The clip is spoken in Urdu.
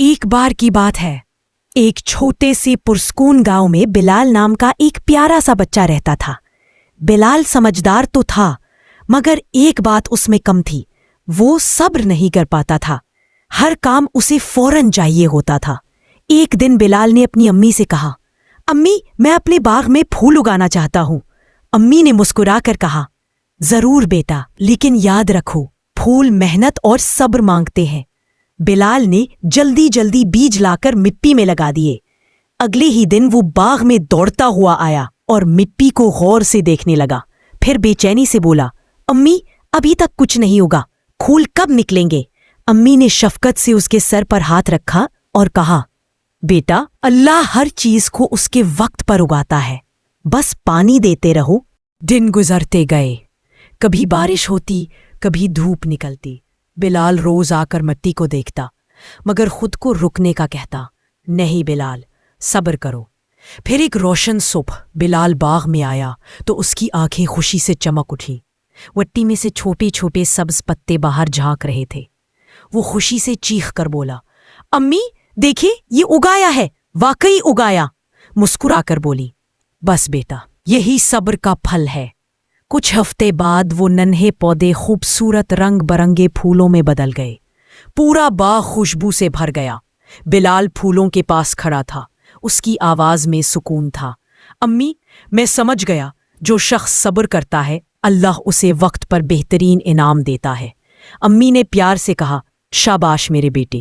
ایک بار کی بات ہے، ایک چھوٹے سے پرسکون گاؤں میں بلال نام کا ایک پیارا سا بچہ رہتا تھا۔ بلال سمجھدار تو تھا، مگر ایک بات اس میں کم تھی، وہ صبر نہیں کر پاتا تھا۔ ہر کام اسے فوراً چاہیے ہوتا تھا۔ ایک دن بلال نے اپنی امی سے کہا، امی میں اپنے باغ میں پھول اگانا چاہتا ہوں۔ امی نے مسکرا کر کہا، ضرور بیٹا، لیکن یاد رکھو پھول محنت اور صبر مانگتے ہیں۔ بلال نے جلدی جلدی بیج لا کر مٹی میں لگا دیے۔ اگلے ہی دن وہ باغ میں دوڑتا ہوا آیا اور مٹی کو غور سے دیکھنے لگا، پھر بے چینی سے بولا، امی ابھی تک کچھ نہیں ہوگا، پھول کب نکلیں گے؟ امی نے شفقت سے اس کے سر پر ہاتھ رکھا اور کہا، بیٹا اللہ ہر چیز کو اس کے وقت پر اگاتا ہے، بس پانی دیتے رہو۔ دن گزرتے گئے، کبھی بارش ہوتی، کبھی دھوپ نکلتی۔ بلال روز آ کر مٹی کو دیکھتا، مگر خود کو رکنے کا کہتا، نہیں بلال صبر کرو۔ پھر ایک روشن صبح بلال باغ میں آیا تو اس کی آنکھیں خوشی سے چمک اٹھی۔ مٹی میں سے چھوٹے چھوٹے سبز پتے باہر جھانک رہے تھے۔ وہ خوشی سے چیخ کر بولا، امی دیکھیں یہ اگایا ہے، واقعی اگایا۔ مسکرا کر بولی، بس بیٹا یہی صبر کا پھل ہے۔ کچھ ہفتے بعد وہ ننھے پودے خوبصورت رنگ برنگے پھولوں میں بدل گئے۔ پورا باغ خوشبو سے بھر گیا۔ بلال پھولوں کے پاس کھڑا تھا، اس کی آواز میں سکون تھا، امی میں سمجھ گیا جو شخص صبر کرتا ہے اللہ اسے وقت پر بہترین انعام دیتا ہے۔ امی نے پیار سے کہا، شاباش میرے بیٹے۔